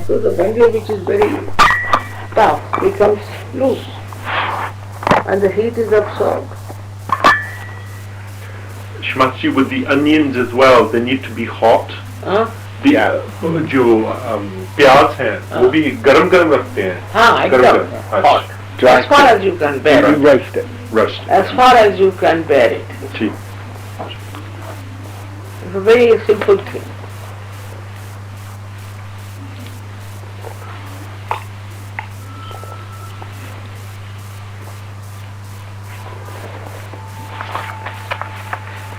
So the bundle which is very tough becomes loose and the heat is absorbed. Shmatji, with the onions as well, they need to be hot. जो प्याज हैं वो भी गरम गरम रखते हैं. हाँ, एकदम hot. As far as you can bear it. Roast it. Roast. As far as you can bear it. ठीक. It's a very simple thing.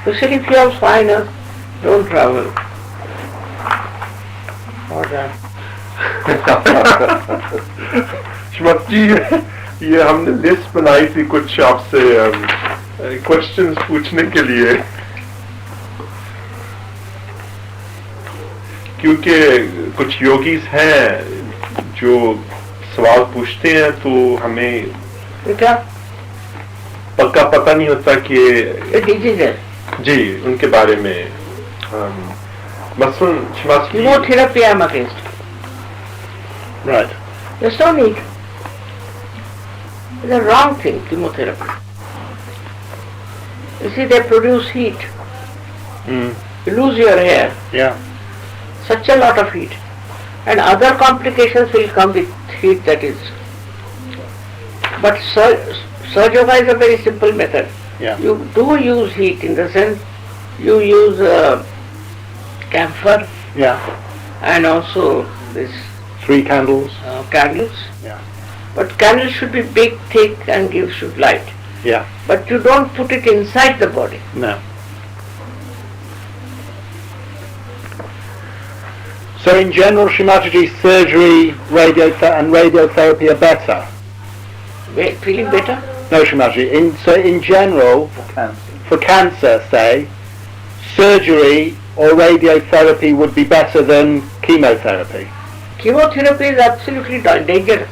Especially if you have sinus, don't travel. Or that. श्मती, ये हमने list बनाई थी कुछ आपसे questions पूछने के लिए, क्योंकि कुछ योगीज हैं जो सवाल पूछते हैं तो हमें क्या पक्का पता नहीं होता कि डिजीज है जी उनके बारे में. मसलन chemotherapy I'm against. Right. There's no need. It's a wrong thing, chemotherapy. You see, they produce heat. You lose your hair. Yeah. Such a lot of heat. And other complications will come with heat, that is. But Sahaja Yoga is a very simple method. Yeah. You do use heat in the sense you use camphor. Yeah. And also this 3 candles. Candles. Yeah. But candles should be big, thick and should light. Yeah. But you don't put it inside the body. No. So in general, Shrimataji, surgery, and radiotherapy are better? Feeling better? No, Shrimataji. So in general, for cancer, say, surgery or radiotherapy would be better than chemotherapy? Chemotherapy is absolutely dangerous.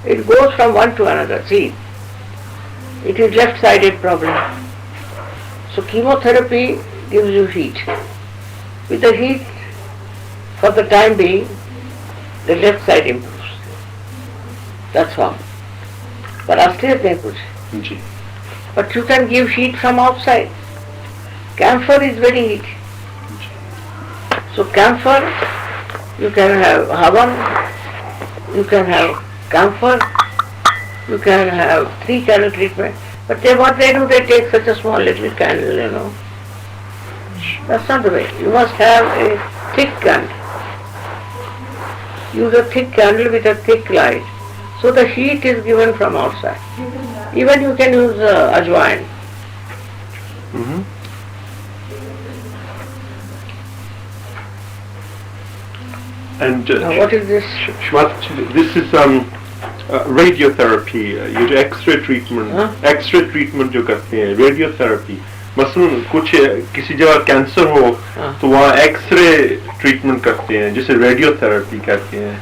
It goes from one to another. See, it is left-sided problem. So chemotherapy gives you heat. With the heat, for the time being, the left side improves. That's all. But asterisk नहीं कुछ. But you can give heat from outside. Camphor is very heaty. So camphor, you can have havan, you can have camphor, you can have 3 candle treatment. But what they do, they take such a small little candle, That's not the way. You must have a thick candle. Use a thick candle with a thick light. So the heat is given from outside. Even you can use ajwain. And what is this? This is radiotherapy. ये जो X-ray treatment जो करते हैं, radiotherapy. मसलन कुछ किसी जगह cancer हो तो वहाँ एक्सरे ट्रीटमेंट करते हैं जिसे रेडियोथेरेपी कहते हैं.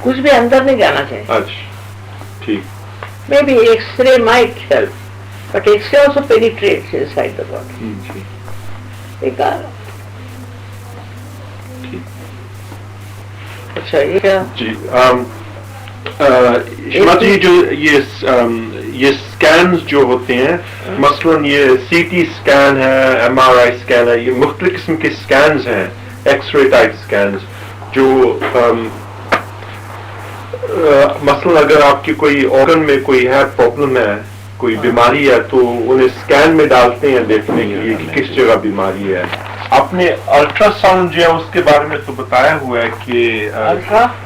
कुछ भी अंदर नहीं जाना चाहिए. अच्छा, ठीक. Maybe X-ray might help, but X-ray also penetrates inside the body. ठीक. अच्छा ये क्या? जी. शिमाजी जो ये स्कैन्स जो होते हैं, मसलन ये सीटी स्कैन है, MRI स्कैन है, ये मुख्तलिफ किस्म के स्कैन्स हैं, एक्सरे टाइप स्कैन्स जो मसलन अगर आपकी कोई ऑर्गन में कोई है प्रॉब्लम है, कोई बीमारी है तो उन्हें स्कैन में डालते हैं देखने के लिए कि किस जगह बीमारी है. आपने अल्ट्रासाउंड जो है उसके बारे में तो बताया हुआ है कि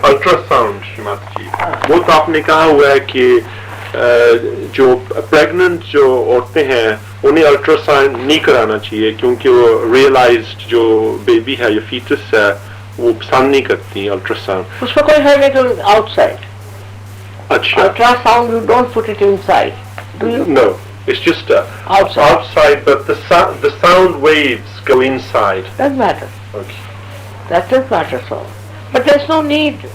अल्ट्रासाउंड श्रीमती जी, वो तो आपने कहा हुआ है कि जो प्रेग्नेंट जो औरतें हैं उन्हें अल्ट्रासाउंड नहीं कराना चाहिए क्योंकि वो रियलाइज्ड जो बेबी है या फीटस है वो पसंद नहीं करती अल्ट्रासाउंड. उसमें कोई है नहीं आउटसाइड. अच्छा. Ultrasound you don't put it inside. Do you? No. It's just outside, but the sound waves go inside. Doesn't matter. Okay. That doesn't matter so. But there's no need.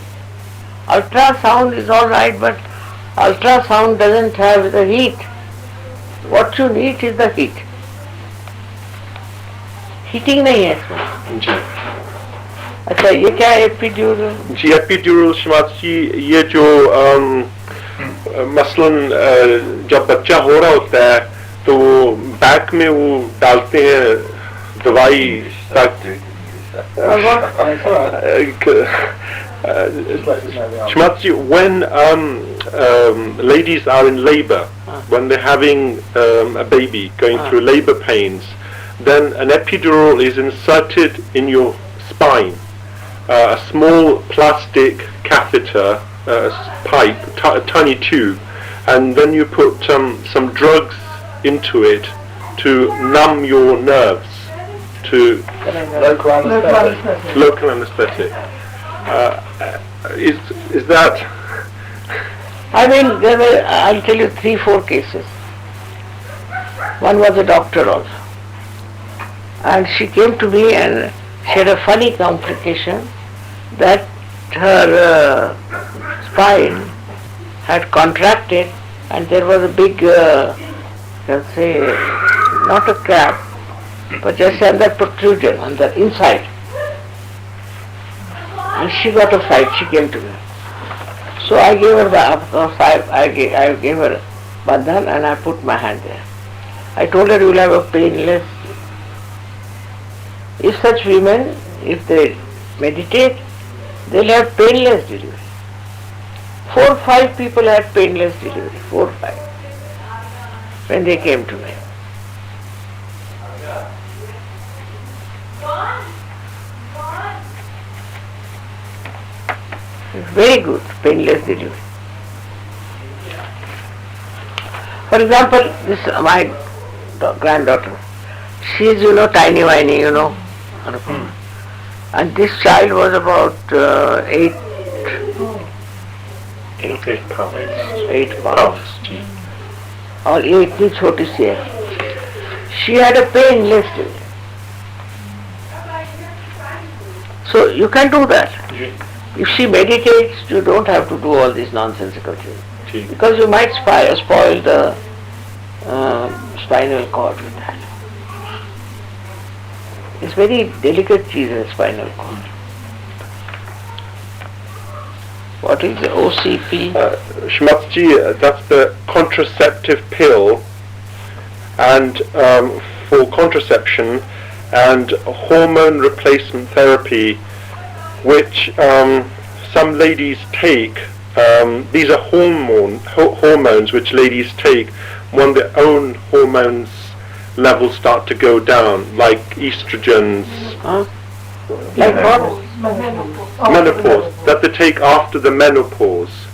Ultrasound is all right, but ultrasound doesn't have the heat. What you need is the heat. Heating नहीं है इसमें. अच्छा ये क्या है epidural? जी epidural Shrimati जी, ये जो मसलन जब बच्चा हो रहा होता है तो बैक में वो डालते हैं दवाई ताकि Shmatji, when ladies are in labor, when they're having a baby going through labor pains, then an epidural is inserted in your spine, a small plastic catheter, pipe, a tiny tube, and then you put some drugs into it to numb your nerves, to local anesthetic. Is that? I mean, there were, I'll tell you 3-4 cases. One was a doctor also. And she came to me and she had a funny complication that her spine had contracted and there was a big, let's say, not a cap, but just another protrusion on the inside. And she got a fright, she came to me. So I gave her, of course, I gave her bandhan and I put my hand there. I told her you will have a painless. If such women, if they meditate, they will have painless delivery. 4 or 5 people had painless delivery, 4 or 5, when they came to me. Very good, painless delivery. For example, this my granddaughter, she is, tiny whiny, and this child was about 8 pounds. 8 pounds. और ये इतनी छोटी सी है. She had a painless delivery. So you can do that. If she meditates, you don't have to do all these nonsensical things. Because you might spoil the spinal cord with that. It's very delicate cheese, the spinal cord. What is the OCP? Shmatji, that's the contraceptive pill, and for contraception and hormone replacement therapy, which some ladies take. These are hormones which ladies take when their own hormones levels start to go down, like estrogens. Like what? Menopause, that they take after the menopause.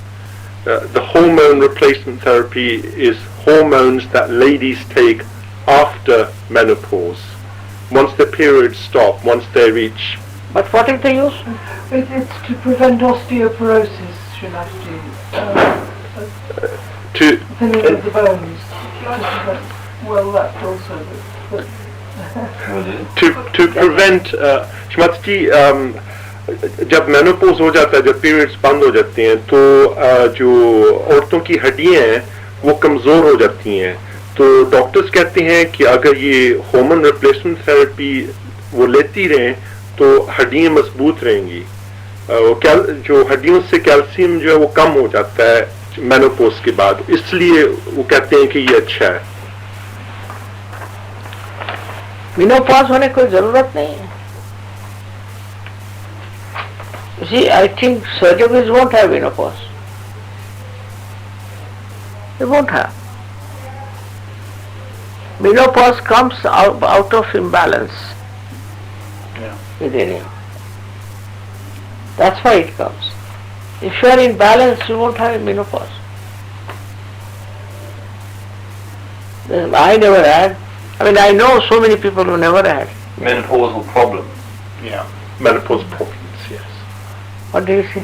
The hormone replacement therapy is hormones that ladies take after menopause. Once their periods stop, once they reach. But what is the use? It's to prevent osteoporosis, Srimati. To Thinning of the bones. Well, that also. But to prevent Shrimati जी, जब menopause हो जाता है, जब periods बंद हो जाते हैं, तो जो औरतों की हड्डियां हैं वो कमजोर हो जाती हैं. तो डॉक्टर्स कहते हैं कि अगर ये हार्मोन रिप्लेसमेंट थेरेपी वो लेती रहें तो हड्डियां मजबूत रहेंगी. जो हड्डियों से कैल्शियम जो है वो कम हो जाता है मेनोपॉज के बाद, इसलिए वो कहते हैं कि ये अच्छा है. मेनोपॉज होने की कोई जरूरत नहीं है. See, I think surgeons won't have menopause. They won't have. Menopause comes out of imbalance within you. That's why it comes. If you are in balance, you won't have menopause. I never had. I mean, I know so many people who never had. Menopausal problem. Yeah, menopause problems, yes. What do you say?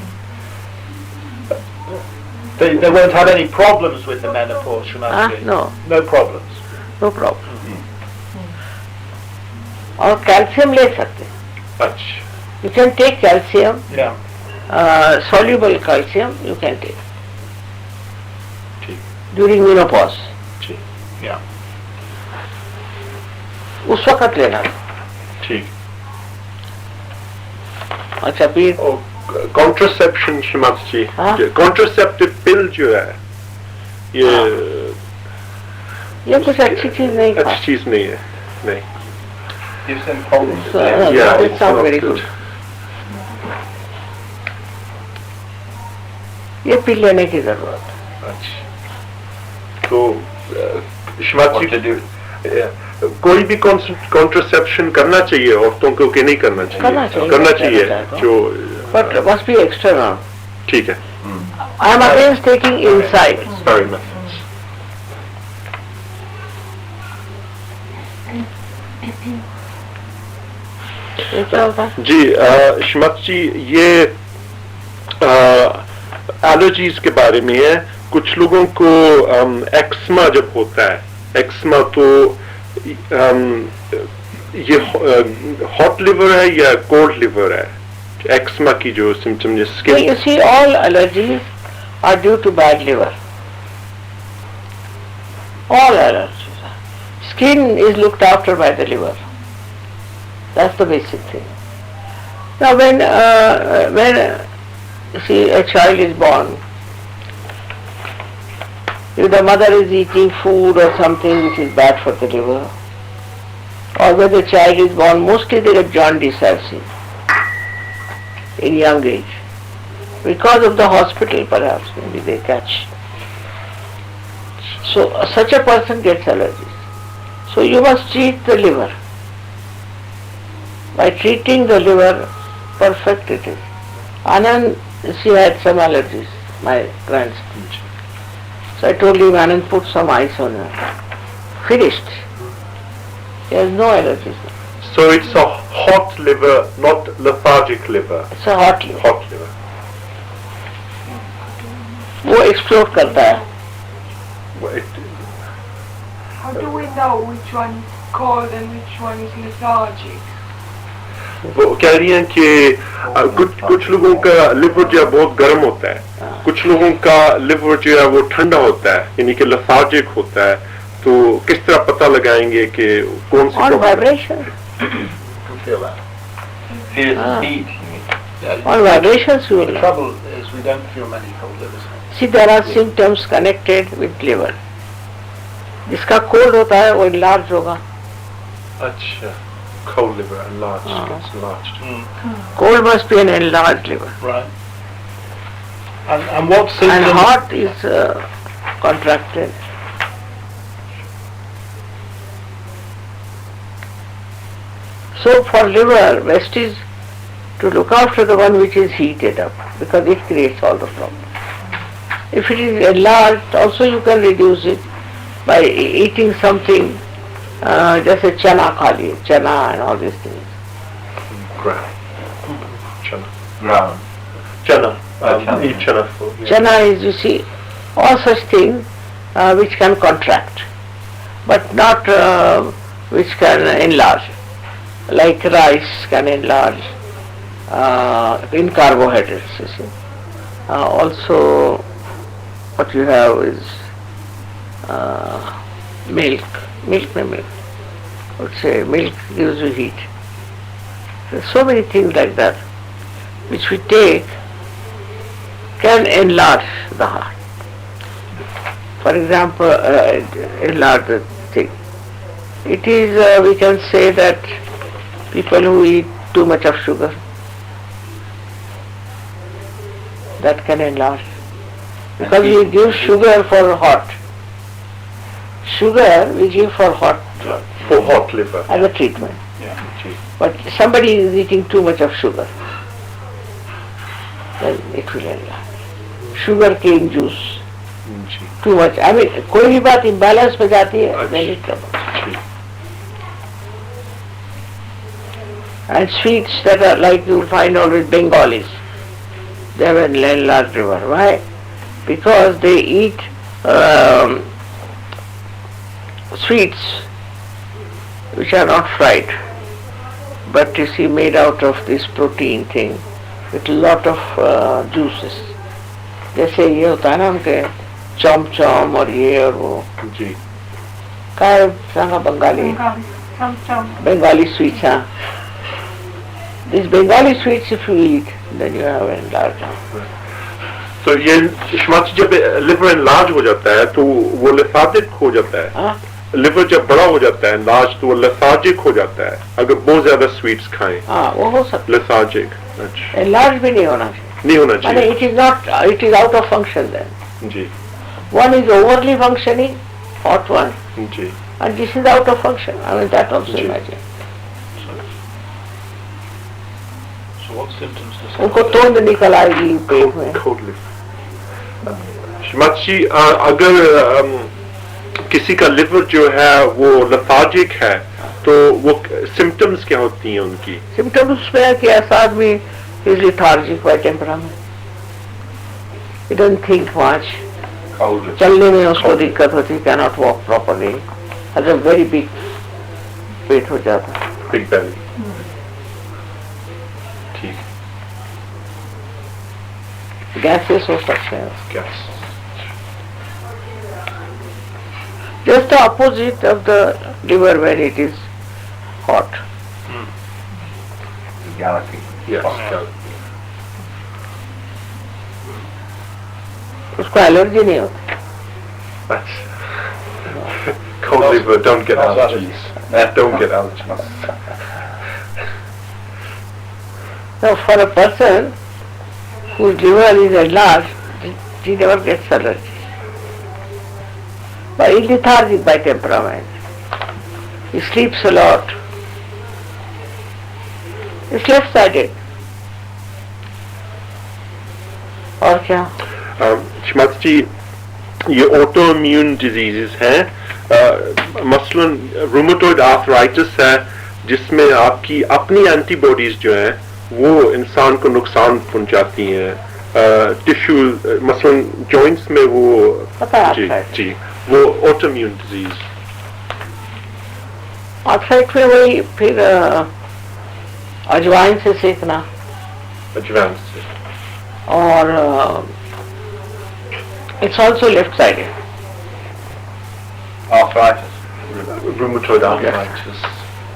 They won't have any problems with the menopause, Shrimati. No. No problems. No problem. और calcium ले सकते हैं. अच्छा. You can take calcium. Yeah. Soluble calcium you can take. ठीक. During menopause. ठीक. Yeah. उस वक्त लेना. ठीक. अच्छा फिर कॉन्ट्रासेप्शन श्रीमती जी, हाँ? कॉन्ट्रासेप्टिव पिल जो है ये कुछ अच्छी चीज नहीं खा अच्छी चीज नहीं है, नहीं। Gives them problems. So, Yeah, that it's sounds not very good. good. ये पी लेने की जरूरत है। अच्छा, तो Shrimati What to ji, do? कोई भी कॉन्ट्रासेप्शन करना चाहिए औरतों को कि नहीं करना चाहिए? करना चाहिए, करना कहना चाहिए चाहता हूँ। जो But must be external. ठीक है, I am against taking inside. सारी methods। ये क्या होता है? जी श्रीमती जी, ये एलर्जीज के बारे में है। कुछ लोगों को एक्समा जब होता है, एक्समा तो ये हॉट लिवर है या कोल्ड लिवर है? एक्समा की जो सिम्टम है So skin, you see, all allergies are due to bad liver. All allergies. Skin is looked after by the liver. That's the basic thing. Now when you see a child is born, if the mother is eating food or something which is bad for the liver, or when the child is born, mostly they get jaundice, I've seen, in young age. Because of the hospital perhaps, maybe they catch. So such a person gets allergies. So you must treat the liver. By treating the liver, perfect it is. Anand, she had some allergies, my grandson. So I told him, Anand, put some ice on her. Finished. He has no allergies. so it's a hot liver, not lethargic liver, It's a hot liver. hot liver। वो explore करता है. How do we know which one is cold and which one is lethargic? वो कह रही हैं कि कुछ लोगों का लिवर जो है बहुत गर्म होता है, कुछ लोगों का लिवर जो है वो ठंडा होता है, यानी कि लेथार्जिक होता है। तो किस तरह पता लगाएंगे कि कौन सी On problem है? vibration. You feel that. Fears Ah. and heat. you mean? Yeah, On vibrations you will The know. trouble is we don't feel many cold livers. See, there are symptoms connected with liver. जिसका cold होता है वो enlarged होगा. अच्छा, cold liver enlarged, Ah. gets enlarged। Cold must be an enlarged liver. Right. And what And symptoms? hot is contracted. So for liver, best is to look after the one which is heated up, because it creates all the problem. If it is enlarged, also you can reduce it by eating something, जैसे चना खा लिए, चना and all these things. Ground, chana, Ground. chana, Chana. eat chana food, yeah। Chana is, you see, all such things which can contract, but not which can enlarge. Like rice can enlarge in carbohydrates, you see. Also, what you have is milk. Milk. I would say milk gives you heat. There's so many things like that which we take can enlarge the heart. For example, enlarge the thing. It is, we can say that people who eat too much of sugar, that can enlarge. Because we give sugar for hot. Sugar we give for hot For hot liver। as a treatment. Yeah. But somebody is eating too much of sugar, then it will enlarge. Sugar cane juice, ji, too much. I mean, कोई भी बात imbalance में जाती है, then it trouble. Ji. And sweets that are like you find always Bengalis, they have an enlarged liver. Why? Because they eat sweets which are not fried, but you see made out of this protein thing with lot of juices. जैसे ये होता है ना उनके चम और ये और वो जी, काय सांगा Bengali Bengali, some Bengali sweets हाँ These Bengali sweets, if you eat, then you have enlarged. तो ये श्रीमती जब लिवर एनलार्ज हो जाता है तो वो लेथार्जिक हो जाता है. हाँ? लिवर जब बड़ा हो जाता है एनलार्ज तो वो लेथार्जिक हो जाता है अगर बहुत ज्यादा स्वीट्स खाएं. हाँ, वो हो सकता लेथार्जिक. अच्छा. है. Enlarged भी नहीं होना चाहिए. नहीं होना माने चाहिए. it is not, it is out of function then. Ji One is overly functioning, hot one, ji. and this is out of function. I mean, that also ji. imagine. So what symptoms does उनको तोंद निकल आएगी पेट में. Cold liver. Shrimati जी अगर किसी का liver जो है वो लेथार्जिक है तो वो सिम्टम्स क्या होती हैं उनकी? Symptoms में है कि ऐसा आदमी is lethargic by temperament. He doesn't think much. चलने में उसको दिक्कत होती, cannot walk properly. Has a very big पेट हो जाता है. Big belly. ठीक. Gases हो सकते हैं. Gas. Just the opposite of the liver when it is hot. Galaxy. Yes. उसको एलर्जी नहीं होती. That's cold liver. Don't get allergies. Don't get allergies. Now for a person whose liver is enlarged, he never gets allergy. But he is lethargic by temperament. He sleeps a lot. He is left-sided. और क्या? श्रीमती जी ये auto immune diseases हैं. मसलन rheumatoid arthritis है जिसमें आपकी अपनी antibodies जो हैं वो इंसान को नुकसान पहुंचाती हैं. टिश्यू मसलन जॉइंट्स में वो पता है जी arthritis. जी वो ऑटो इम्यून डिजीज. आर्थराइट में वही फिर अजवाइन से सेकना एडवांस से. और it's also left-sided. Arthritis. Rheumatoid arthritis.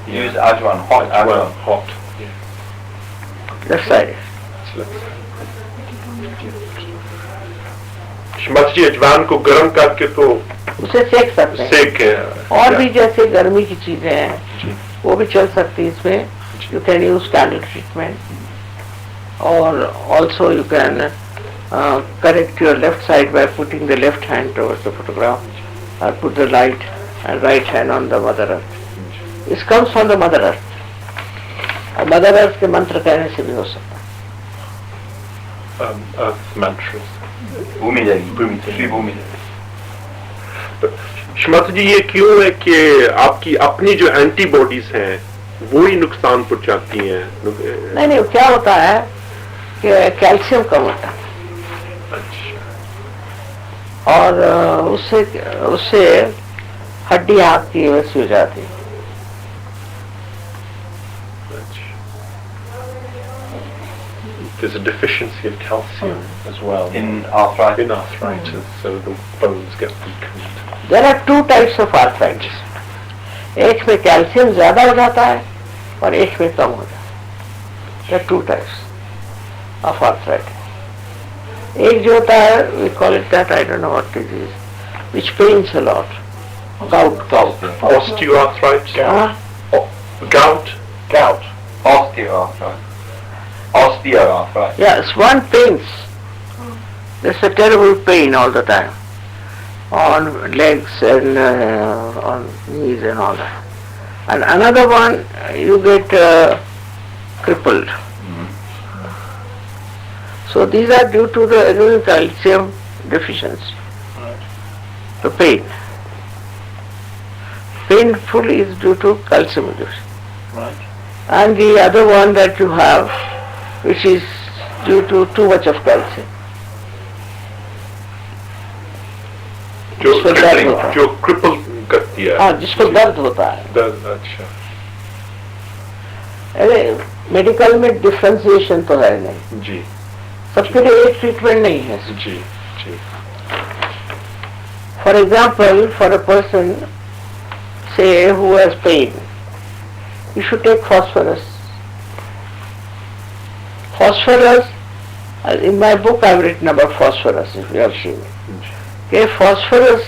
Use Ajwan, hot Ajwan. Hot. Left-sided. Shrimati जी अजवान को गर्म करके तो उसे सेक सकते हैं. सेक हैं. और भी जैसे गर्मी की चीजें हैं वो भी चल सकती है इसमें. You can use candle treatment, or also you can correct your left side by putting the left hand towards the photograph, or put the light and right hand on the Mother Earth. This comes from the Mother Earth. और Mother Earth के मंत्र कहने से भी हो सकता है. Earth mantras. Bhumi Devi. Shri Bhumi Devi. Shrimati जी ये क्यों है कि आपकी अपनी जो एंटीबॉडीज हैं वो ही नुकसान पहुंचाती हैं? नहीं, क्या होता है कि कैल्शियम कम होता है अच्छा. और उससे हड्डी आपकी वैसी हो जाती है. There's a deficiency of calcium as well In arthritis. in arthritis, so the bones get weakened. There are two types of arthritis. एक में कैल्शियम ज्यादा हो जाता है और एक में कम हो जाता है. There are two types of arthritis. एक जो होता है we call it that, I don't know what it is, which pains a lot. Gout. Osteoarthritis. हाँ? Gout. Osteoarthritis. Osteoarthritis. Yes, one pains. There's a terrible pain all the time on legs and on knees and all that. And another one, you get crippled. So these are due to the calcium deficiency. The pain. Painful is due to calcium deficiency. Right. And the other one that you have, which is due to too much of calcium. जो cripple करती है. हाँ, जिसको दर्द होता है. दर्द. अच्छा. अरे मेडिकल में डिफ्रेंसिएशन तो है नहीं. जी सबके लिए एक ट्रीटमेंट नहीं है. जी जी. For example, for a person, say, who has pain, you should take phosphorus phosphorus, in my book I've written about phosphorus, if you have seen it. Okay, phosphorus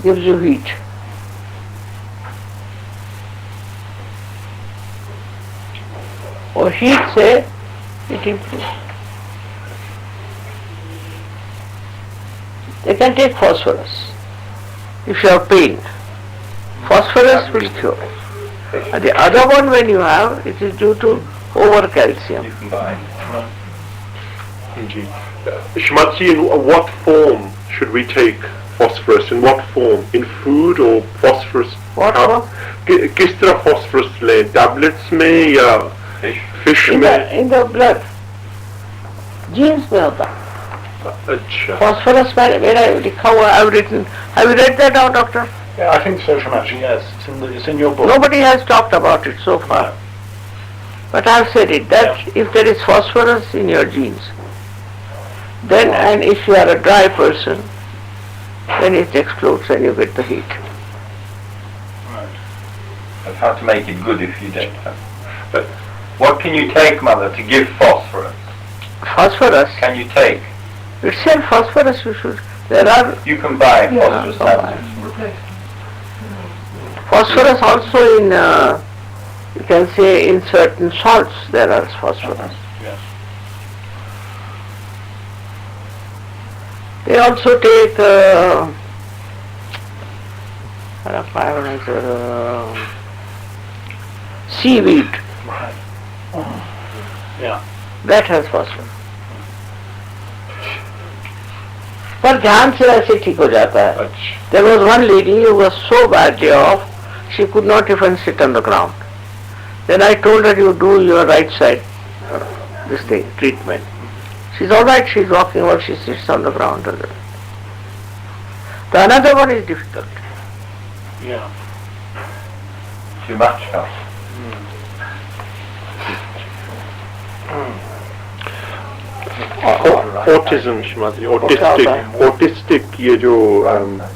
gives you heat. और heat से it improves. They can take phosphorus if you have pain. Phosphorus will cure. And the other one when you have, it is due to over calcium. You can buy. Ji Shmatji, in what form should we take phosphorus? In what form? In food or phosphorus? What हाँ, form? किस तरह phosphorus लें? Tablets में या fish में? In the blood. Genes में होता है. अच्छा. Phosphorus मेरा लिखा हुआ, I've written. Have you read that out, doctor? Yeah, I think so, Shamaji, yes. It's in your book. Nobody has talked about it so far. But I've said it, that if there is phosphorus in your genes, then, and if you are a dry person, then it explodes and you get the heat. That's how to make it good if you don't have. But what can you take, Mother, to give phosphorus? Phosphorus, Can you take? itself phosphorus you should, there are You can buy phosphorus Yeah, tablets. Replace. phosphorus also in, you can say in certain salts there are phosphorus. Yes. They also take seaweed, Right. Yeah. that has phosphorus. पर ध्यान से ऐसे ठीक हो जाता है. अच्छा. There was one lady who was so badly off, she could not even sit on the ground. Then I told her, you do your right side, this thing, treatment. She's all right, she's walking while she sits on the ground. The another one is difficult. Yeah. Too much help. Autism, Shmatji, autistic ये जो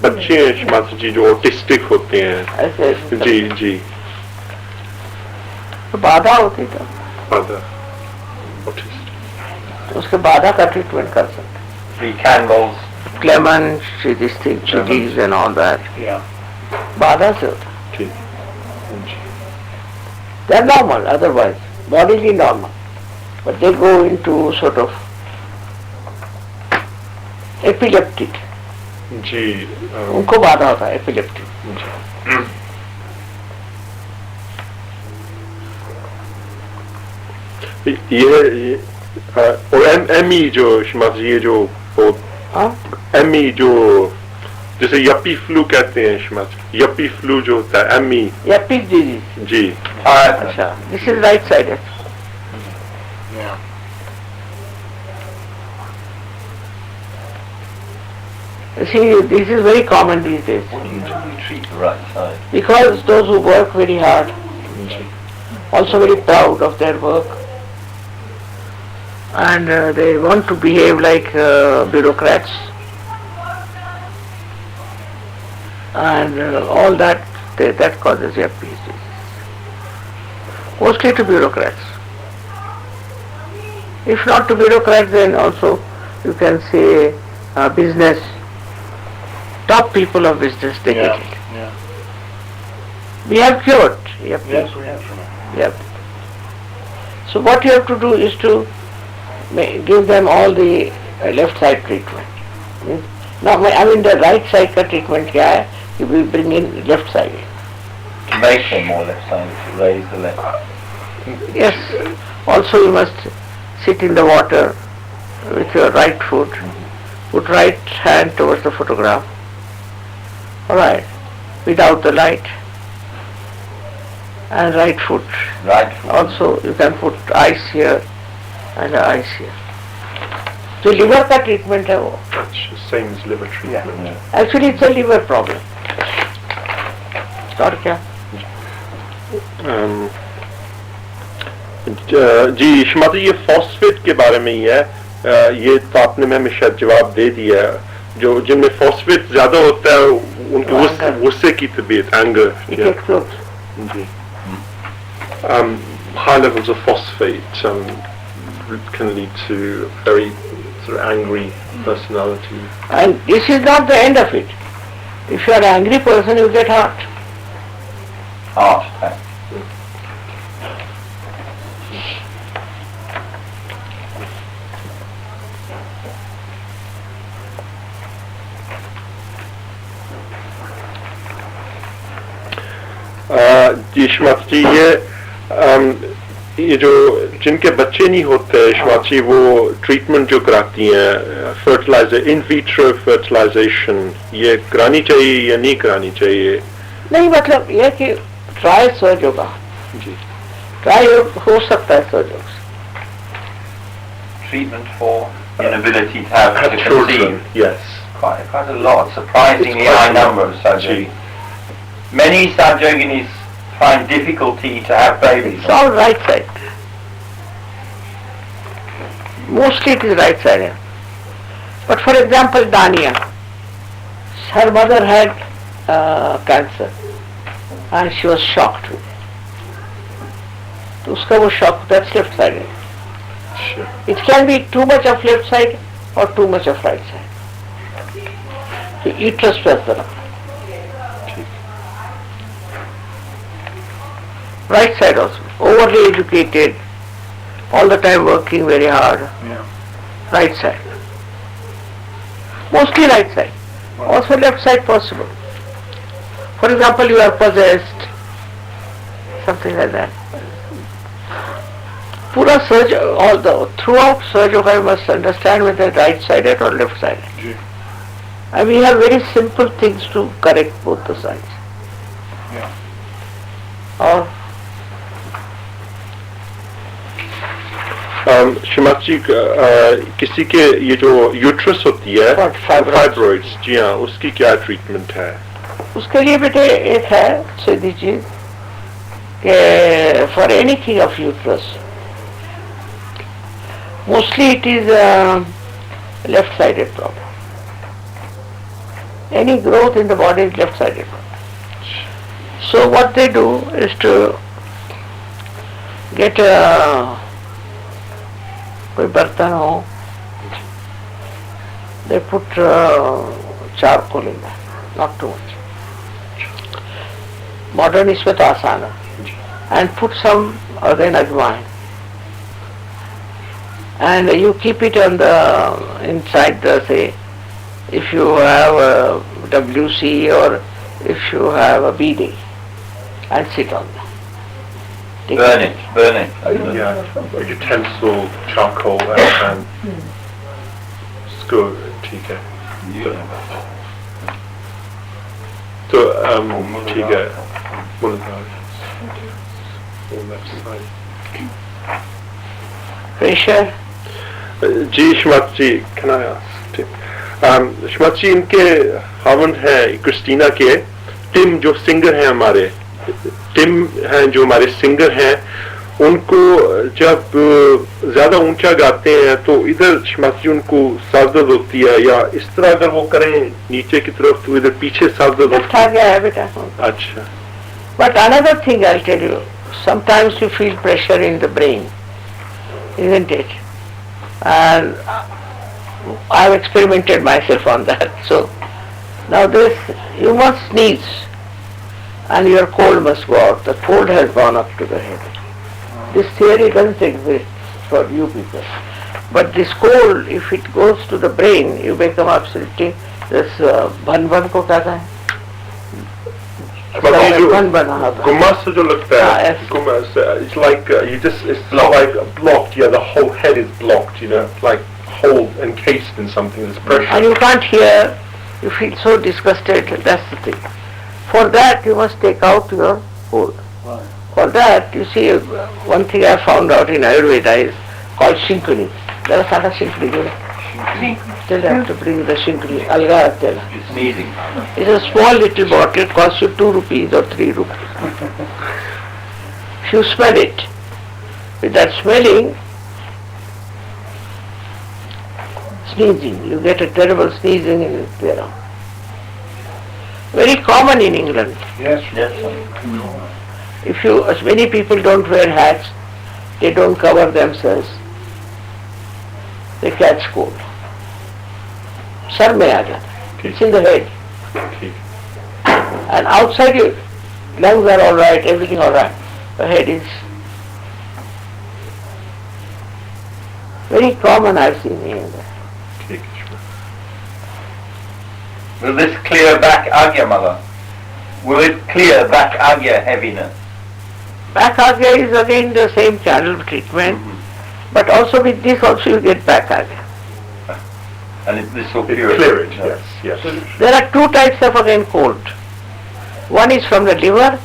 बच्चे हैं Shmatji जी जो autistic होते हैं. ऐसे जी जी. तो बाधा होती तो Other autistic. उसके बाधा का ट्रीटमेंट कर सकते. 3 candles. Clemens, this thing, chilies and all that. Yeah. बाधा से होता. जी. जी. They are normal otherwise, bodily normal. But they go into sort of epileptic. जी. उनको बाधा होता है epileptic. ये और एमी जो Shmatji ये जो हाँ? एमी जो जैसे यप्पी फ्लू कहते हैं Shmatji, यप्पी फ्लू जो होता है एमी. या pig disease. जी. अच्छा, this is right sided. Yeah. See, this is very common these days. What do you do to treat the right side? Because those who work very hard, also very proud of their work, and they want to behave like bureaucrats, and all that, that causes disease. Mostly to bureaucrats. If not to bureaucrats, then also you can say business, top people of business, they get it. Yeah. We have cured. Yep. Yes, we have, Shamaji. Yep. So what you have to do is to give them all the left side treatment. Now, I mean the right side का treatment क्या है? You will bring in left side. To make them more left sided, to raise the left. Yes. Also you must sit in the water with your right foot. Put right hand towards the photograph. All right. Without the light. And right foot. Right foot. Also you can put ice here and ice here. So liver का treatment है वो. Same as liver treatment. Actually it's a liver problem. और क्या? जी Shmatji ये phosphate के बारे में ही है. ये तो आपने मैं शायद जवाब दे दिया. जो जिनमें फॉस्फेट ज्यादा होता है उनके गुस्से की तबीयत, एंगर. It explodes. जी. High levels of phosphate can lead to very sort of angry personality. And this is not the end of it. If you are an angry person, you get heart. Heart attack. जी श्रीमत जी ये जो जिनके बच्चे नहीं होते श्रीमत जी वो treatment जो कराती हैं फर्टिलाइजर इन विट्रो फर्टिलाइजेशन ये करानी चाहिए या नहीं करानी चाहिए? नहीं मतलब यह कि ट्राई सर्च होगा जी ट्राई हो सकता है सर्च होगा Treatment for inability to have to conceive. children, yes. Quite a lot. Surprisingly high number of surgery. Many surgeons find difficulty to have babies. It's all right side. Mostly it is right side. But for example, Dania, her mother had cancer and she was shocked. तो उसका वो shock, that's left side. Sure. It can be too much of left side or too much of right side. So uterus press the right side also, overly educated, all the time working very hard. Yeah. Right side. Mostly right side. Also left side possible. For example, you are possessed, something like that. Pura surge, all the throughout surge yoga you must understand whether right sided or left sided. Ji. And we have very simple things to correct both the sides. Yeah. Or श्रीमत जी किसी के ये जो uterus होती है What, fibroids? Fibroids जी हाँ उसकी क्या treatment है? उसके लिए बेटे एक है सीधी चीज कि for anything of uterus mostly it is left sided problem. Any growth in the body is left sided. So what they do is to get कोई बर्तन हो, they put charcoal in that, not too much. Modern इसमें तो आसान है. And put some again ajwain. And you keep it on the inside the say. If you have a WC or if you have a BD and sit on that. Burn it. Yeah, a utensil, charcoal and इसको ठीक है. तो ठीक है. On left side. Pressure. Ji Shrimad ji can I ask? श्रीमत जी इनके हावंड है Christina के Tim जो सिंगर हैं हमारे टिम हैं जो हमारे सिंगर हैं उनको जब ज्यादा ऊंचा गाते हैं तो इधर श्रीमत जी उनको सर दर्द होती है या इस तरह अगर वो करें नीचे की तरफ तो इधर पीछे सर दर्द होती आ गया है बेटा. अच्छा. But another thing I'll tell you, sometimes you feel pressure in the brain, isn't it? And I've experimented myself on that. So now this, you must sneeze and your cold must go out. The cold has gone up to the head. This theory doesn't exist for you people. But this cold, if it goes to the brain, you become absolutely, this bhan ko कहता है. गुम्मा से जो लगता है yes. गुम्मा से it's like you just it's like blocked. Yeah, the whole head is blocked, you know, like whole encased in something. There's pressure. And you can't hear, you feel so disgusted, that's the thing. For that you must take out your food. Right. For that, you see, one thing I found out in Ayurveda is called shinkuni. There is not a shinkuni, you know. Still have to bring the shinkuni, alga tela. You're sneezing. It's a small little bottle, it costs you 2 rupees or 3 rupees. If you smell it, with that smelling, sneezing, you get a terrible sneezing in it there. Very common in England. Yes. If you, as many people don't wear hats, they don't cover themselves. they catch cold. Sir में आ जाता है. It's in the head. ठीक. And outside your lungs are all right, everything all right. The head is very common. I've seen here. ठीक है श्रीमान. Will this clear back agya, mother? Will it clear back agya heaviness? Back agya is again the same channel treatment, but also with this also you get back agya. And this will It cure it? clear it, No. yes, yes. There are two types of again cold. One is from the liver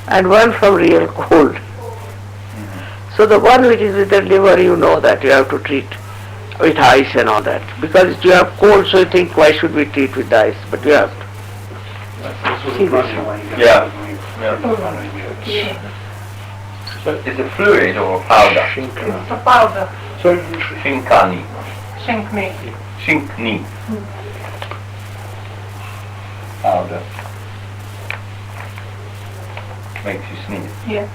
and one from real cold. So the one which is with the liver, you know that you have to treat with ice and all that. Because you have cold, so you think why should we treat with ice? But you have to. See this? Yeah. Is it fluid or powder? It's a powder. Shinkani. Shinkni. Shinkni. Powder. Makes you sneeze. Yeah.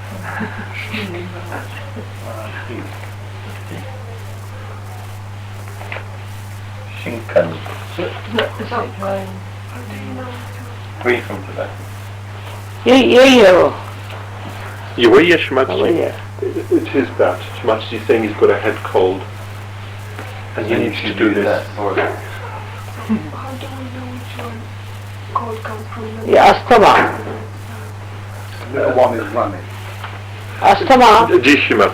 Shinkani. Is it right? Free from tobacco. यही है वो. ये वही है श्रीमान वही जी. है. It is that. Shmaji is saying he's got a head cold. And he And needs you to do this. that for it. How do we know which one cold comes from? ये asthma. Little one is running. Asthma जी श्रीमान.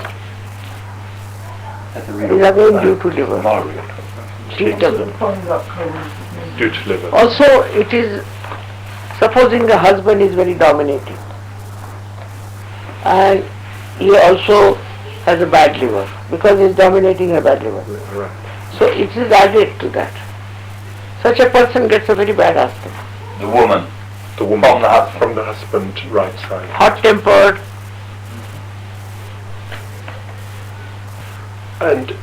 That's a is real again due to liver. malaria. Due to liver. Find that cold. Due to liver. Also, it is supposing the husband is very dominating, and he also has a bad liver because he is dominating a bad liver. Right. So it is added to that. Such a person gets a very bad asthma. The woman. The woman From the husband. from the husband right side. Hot-tempered. And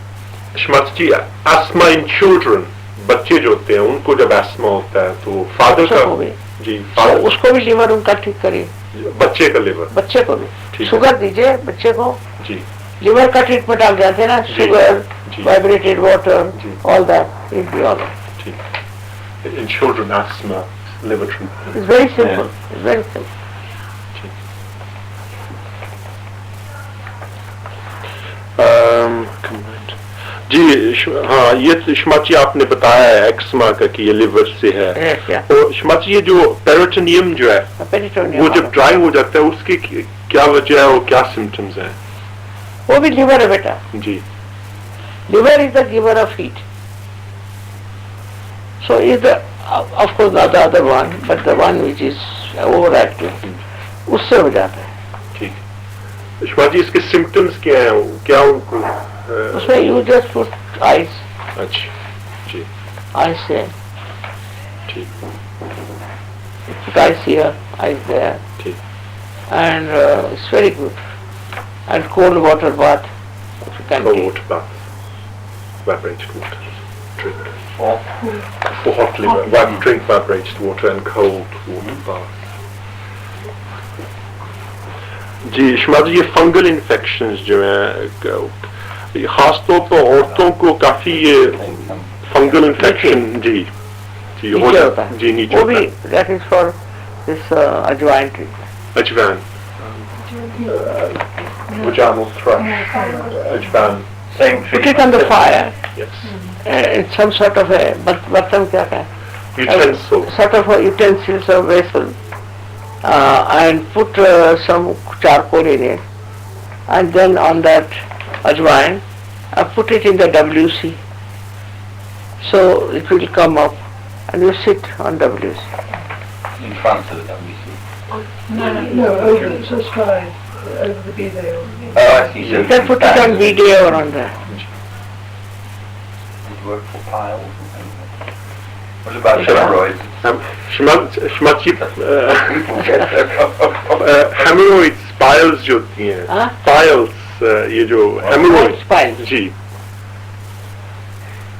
Shmaji ji, asthma in children, बच्चे जो होते हैं उनको जब asthma होता है तो father बच्चों को भी. का जी So father उसको भी लिवर उनका ठीक करिए. बच्चे का liver बच्चे को भी. ठीक है. शुगर दीजिए बच्चे को. जी लिवर का ट्रीटमेंट आप जानते हैं ना. जी. शुगर, जी. vibrated water, जी. all that. It be all right. ठीक. In children asthma liver treatment. It's very simple. It's very simple. Comment. जी हाँ ये शमाची आपने बताया है एक्समा का कि ये लिवर से है. Yes, yeah. और शमाची ये जो पेरिटोनियम जो है Peritoneum. वो जब ड्राई हो जाता है उसकी क्या वजह है और क्या सिम्टम्स हैं? वो भी लिवर है बेटा. जी Liver is the giver of heat. So is the, of course not the other one, but the one which is overactive. उससे हो जाता है. ठीक. शमाची इसके सिम्टम्स क्या हैं? क्या उनको उसमें you just put ice, अच्छा जी ice there, ठीक put ice here, ice there, ठीक. and it's very good. And cold water bath, if you can Cold take. water bath, evaporated water drink. Or For hot liver, drink evaporated water and cold water bath. जी शमाजी ये fungal infections जो हैं खास तौर पर औरतों को काफी ये फंगल इन्फेक्शन जी जी हो नीचे होता जाता है. जी नीचे वो होता भी है. that is for this अजवाइन treatment. अजवान vaginal thrush अजवान same Put it treatment. on the fire. yes In some sort of a बर्तन क्या है? utensil Sort of a utensils or vessel, and put some charcoal in it, and then on that ajwain, put it in the WC, so it will come up, and you sit on WC. In front of the WC. No, over the sky, over the video. Oh, I see. So You can put it on video or on that. Does it work for piles and things? What about hemorrhoids? शमाजी People get them. hemorrhoids piles जो होती हैं हाँ? piles ये जो hemorrhoids Piles. Ji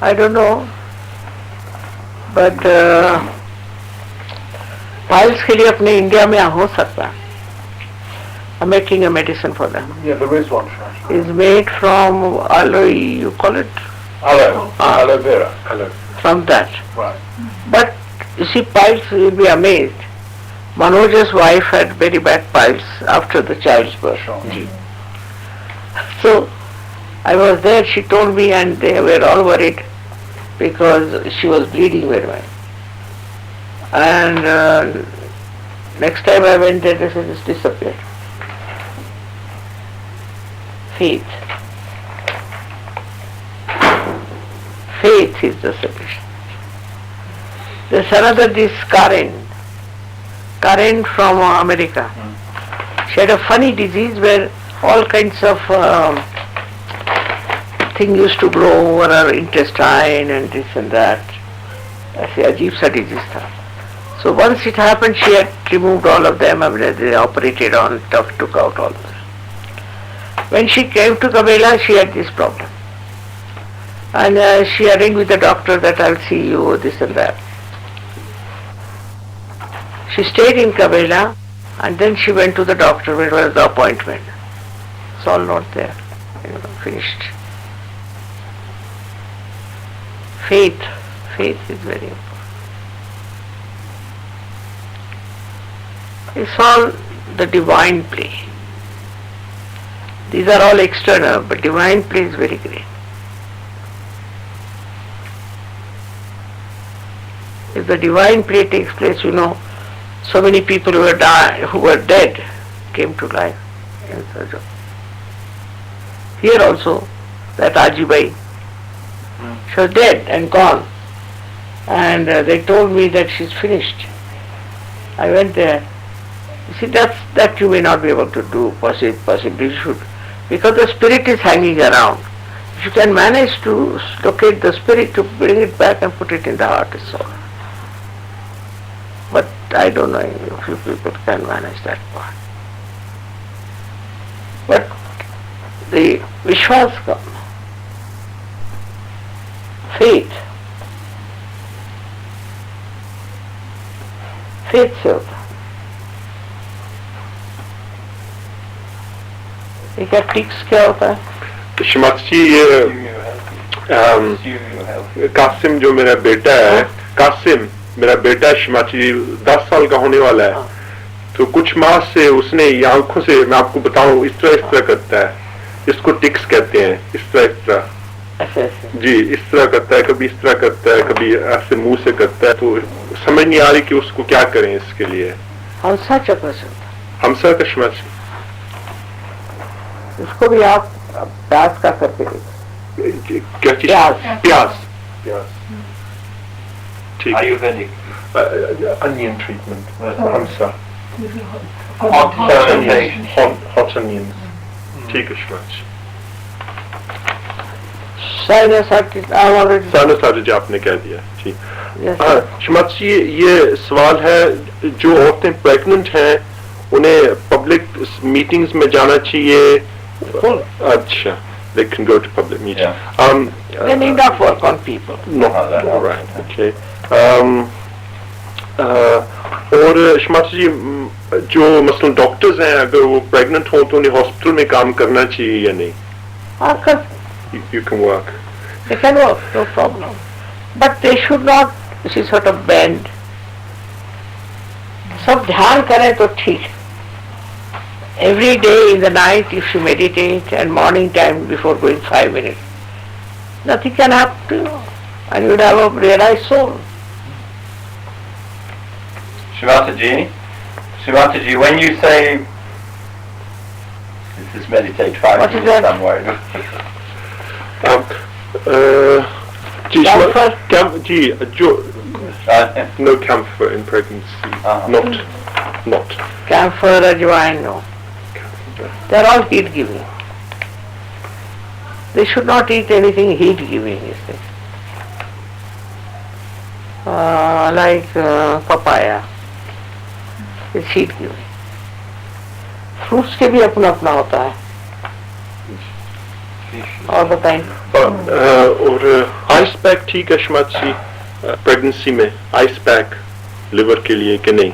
I don't know, but piles के लिए अपने India में हो सकता है. I'm making a medicine for them. Yeah, there is one, Shmaji. Is made from aloe, you call it Aloe vera. Hello. from that. Right. But you see, piles, you'll be amazed. Manoj's wife had very bad piles after the child's birth. So I was there, she told me, and they were all worried because she was bleeding very well. And next time I went there, they said it's disappeared. Faith. Faith is the solution. There's another, this Karen from America. She had a funny disease where all kinds of thing used to grow over her intestine and this and that. ऐसे अजीब सा disease था. So once it happened, she had removed all of them. I mean, they operated on, took out all this. When she came to Kabela, she had this problem. And she arranged with the doctor that I'll see you, this and that. She stayed in Kabela and then she went to the doctor where was the appointment. It's all not there, finished. Faith is very important. It's all the divine play. These are all external, but divine play is very great. If the divine play takes place, so many people who were dead came to life. Here also, that Ajibai, she was dead and gone. And they told me that she's finished. I went there. You see, that you may not be able to do, possibly you should. Because the spirit is hanging around. If you can manage to locate the spirit, to bring it back and put it in the heart, it's all. But I don't know if you people can manage that part. But the Vishwas come. Faith से होता है. ये क्या ticks क्या होता है? श्रीमती जी, ये कासिम जो मेरा बेटा है, कासिम मेरा बेटा श्रीमती जी 10 साल का होने वाला है. तो कुछ माह से उसने ये आंखों से, मैं आपको बताऊं, इस तरह करता है. इसको टिक्स कहते हैं. इस तरह जी, इस तरह करता है, कभी इस तरह करता है, कभी ऐसे मुंह से करता है. तो समझ नहीं आ रही कि उसको क्या करें इसके लिए. हमसा चक्र से हमसा का श्रीमती, उसको भी आप प्यास का करके देखो. क्या चीज? प्यास. ठीक है. Ayurvedic. Onion treatment. हमसा. Hot fermentation. Hot onions. ठीक है श्रीमती. साइनसाइटिस आपने कह दिया. ठीक. श्रीमती जी, ये सवाल है, जो औरतें प्रेग्नेंट हैं उन्हें पब्लिक मीटिंग्स में जाना चाहिए? अच्छा, they can go to public meetings. They need not work on people. No, right, okay. और श्रीमती जी, जो मसलन डॉक्टर्स हैं, अगर वो प्रेग्नेंट हो तो उन्हें हॉस्पिटल में काम करना चाहिए या नहीं? You can work. They can work, no problem. But they should not, sort of bend. सब ध्यान करें तो ठीक. Every day in the night you should meditate, and morning time before going 5 minutes. Nothing can happen to you, and you would have a realized soul. Shivataji, when you say, this is meditate 5 What is minutes that? somewhere. Ji, Camphor? जी, जो no camphor in pregnancy. Not. Camphor, ajwain, no. They are all heat giving. They should not eat anything heat giving, is it? Like papaya. It's heat giving. Fruits के भी अपना अपना होता है. और बताएं. और आइस पैक ठीक है श्रीमती जी, प्रेगनेंसी में आइस पैक लिवर के लिए कि नहीं?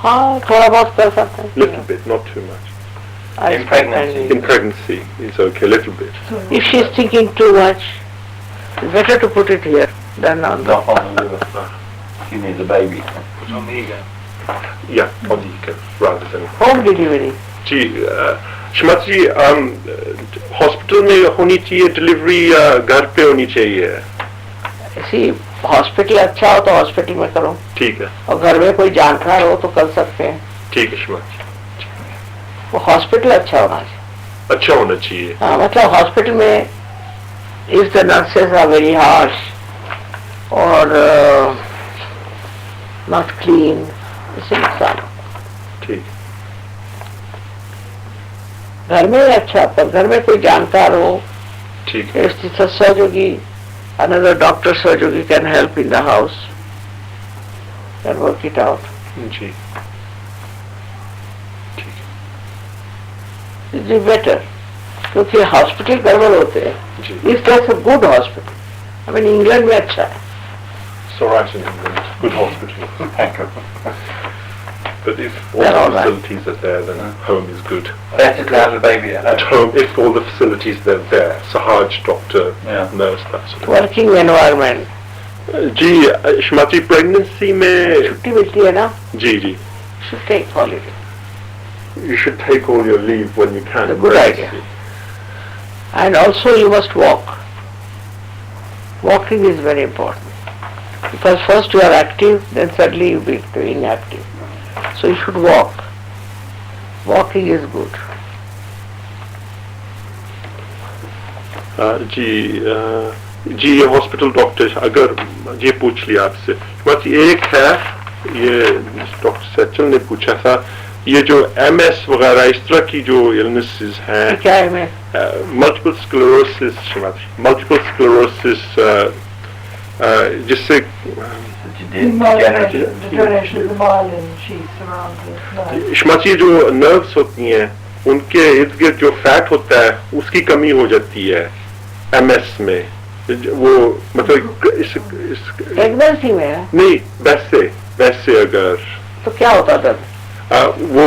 हाँ, थोड़ा बहुत कर सकते हैं. Little bit, not too much. In pregnancy. In pregnancy is okay, little bit. If she is thinking too much, It's better to put it here than on the... Not on the liver. She needs a baby. Yeah, on the ego, rather than... Home delivery. Ji Shrimati ji hospital में होनी चाहिए delivery या घर पे होनी चाहिए? ऐसी hospital अच्छा हो तो हॉस्पिटल में करो, ठीक है, और घर में कोई जानकार हो तो कर सकते हैं। ठीक है श्रीमती जी, वो हॉस्पिटल अच्छा होना चाहिए। अच्छा होना चाहिए। हाँ, मतलब हॉस्पिटल में if the nurses are very harsh और नॉट क्लीन, इससे नुकसान। ठीक, घर में ही अच्छा, पर घर में कोई जानकार हो, ठीक, if it's a surgery, another doctor surgery can help in the house, can work it out. जी, It is better, क्योंकि हॉस्पिटल गड़बड़ होते हैं। जी। If that's a good hospital, I mean England में अच्छा है। so right in England, good hospital. Thank you. But if all They're the all right. facilities are there, then home is good. Better to have a baby at At home. home, if all the facilities are there, Sahaj, doctor, Yeah. nurse, that sort of Working environment, जी Shrimati pregnancy में छुट्टी मिलती है ना, जी जी should take holiday. you should take all your leave when you can. It's a good idea. And also you must walk. Walking is very important. Because first you are active, then suddenly you become inactive. So you should walk. Walking is good. जी ये hospital doctor अगर ये पूछ लिया आपसे बस एक है ये डॉक्टर सचल ने पूछा था ये जो MS वगैरह इस तरह की जो इलनेसेस हैं क्या है मैं मल्टीपल स्क्लेरोसिस मल्टीपल स्क्लेरोसिस जिससे Degeneration of the myelin sheaths around the nerve. Shrimati जो नर्व्स होती हैं उनके इर्द गिर्द जो फैट होता है उसकी कमी हो जाती है MS में वो मतलब प्रेगनेंसी में है नहीं वैसे अगर तो क्या होता था? वो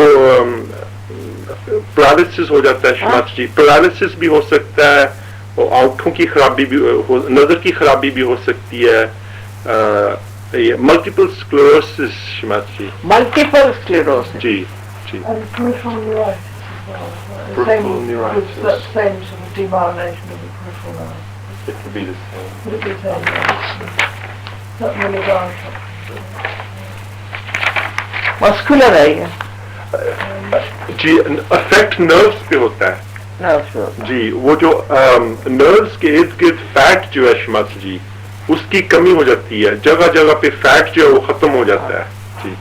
पैरालिसिस हो जाता है श्रीमती जी पैरालिसिस भी हो सकता है और आंखों की खराबी भी नजर की खराबी भी हो सकती है ये multiple sclerosis Shrimati ji multiple sclerosis जी जी And peripheral neuritis as well. Peripheral neuritis. That same sort of demyelination of the peripheral nerve. it could be the same Would it be the same? Not really large. Muscular है ये जी affect nerves पे होता है nerves पे होता जी वो जो nerves के इर्द गिर्द फैट जो है श्रीमती जी उसकी कमी हो जाती है जगह जगह पे फैट जो है वो खत्म हो जाता है जी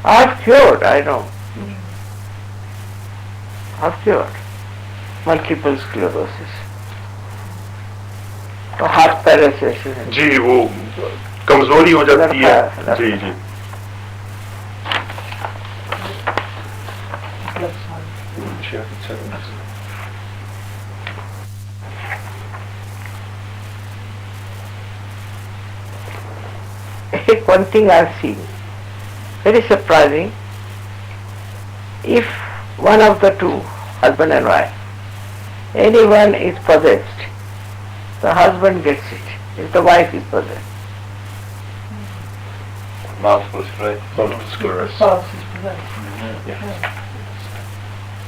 I've cured, I know. I've cured multiple sclerosis. तो हार्ट पैरालिसिस है जी वो कमजोरी हो जाती है लड़का- जी जी Left side. One thing I've seen, very surprising, if one of the two, husband and wife, anyone is possessed, the husband gets it, if the wife is possessed. Multiple sclerosis. multiple sclerosis Spouse is possessed.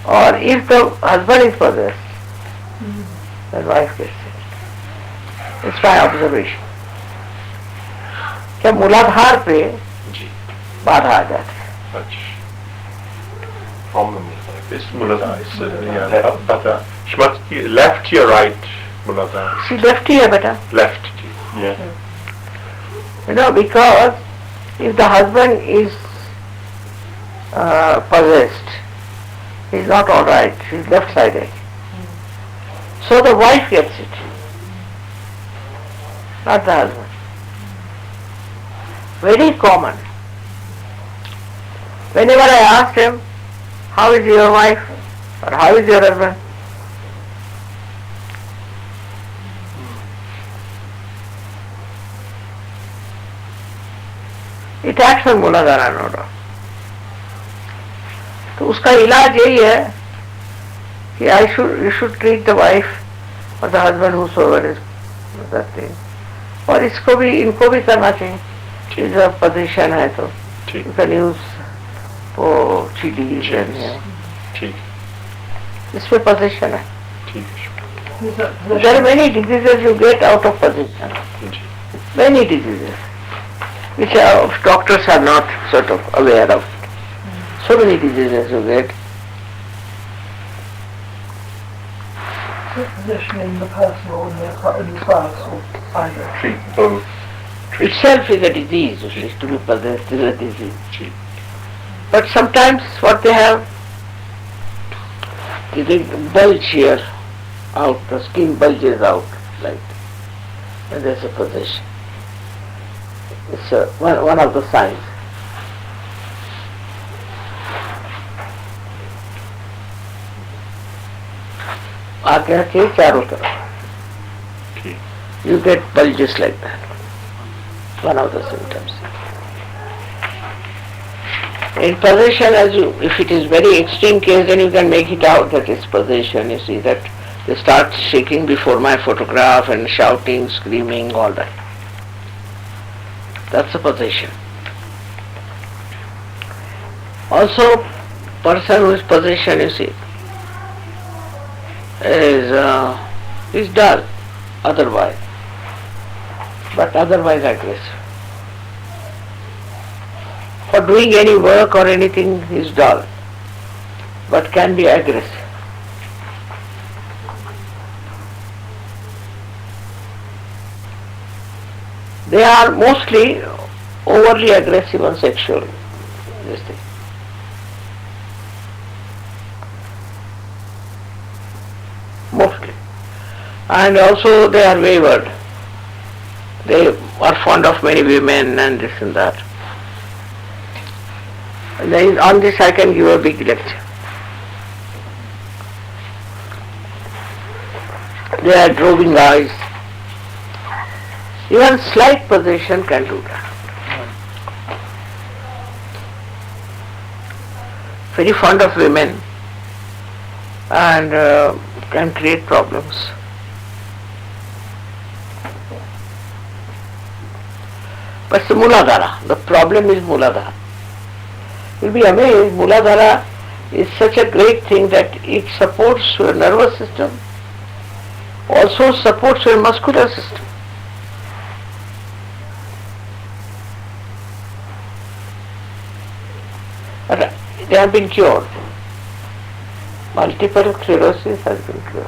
Or if the husband is possessed, the wife gets it. It's my observation. क्या मूलाधार पे जी बाधा आ जाती है such problem is like this Muladhar is yeah but Shmatki left or right Muladhar see left ही है बेटा left ji yeah because if the husband is possessed, he is not all right, he is left-sided. So the wife gets it, not the husband. Very common. Whenever I asked him, how is your wife or how is your husband? It acts on Muladhara, no doubt. तो उसका इलाज यही है कि you should treat the wife or the husband whosoever is that thing. और इनको भी करना चाहिए. जब पोजीशन है तो ठीक. you can use for CDs and ठीक. इसमें पोजीशन है. ठीक. There are many diseases you get out of position. Ji. Many diseases which doctors are not sort of aware of. So many diseases you get. Position in the personal and the spouse or either. Treat both. Itself is a disease, which is to be possessed is a disease. Ji. But sometimes what they have is a bulge here out, the skin bulges out like that. And there's a possession. It's one of the signs. आगे आके चारों तरफ ठीक. you get bulges like that. One of the symptoms. In possession, if it is very extreme case, then you can make it out that it's possession. You see that they start shaking before my photograph and shouting, screaming, all that. That's a possession. Also, person who is possession, you see, is dull otherwise, but otherwise aggressive. For doing any work or anything is dull, but can be aggressive. They are mostly overly aggressive and sexual. This thing. Mostly. And also they are wayward. They are fond of many women and this and that. And then on this I can give a big lecture. They are roving eyes. Even slight possession can do that. Very fond of women and can create problems. But it's Muladhara. The problem is Muladhara. You'll be amazed, Muladhara is such a great thing that it supports your nervous system, also supports your muscular system. But they have been cured. Multiple sclerosis has been cured.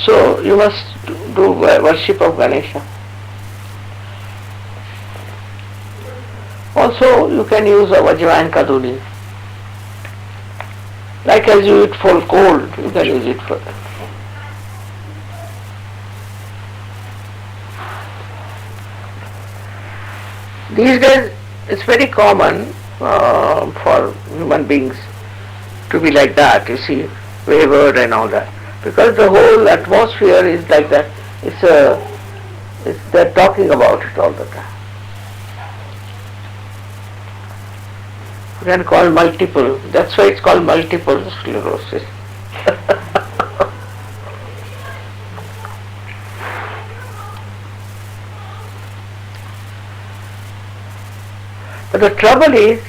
So you must do worship of Ganesha. Also you can use a Vajrayan Kaduni. Like as you use it for cold, you can use it for that. These days it's very common for human beings to be like that, you see, wayward and all that. Because the whole atmosphere is like that. They're talking about it all the time. You can call multiple, that's why it's called multiple sclerosis. But the trouble is,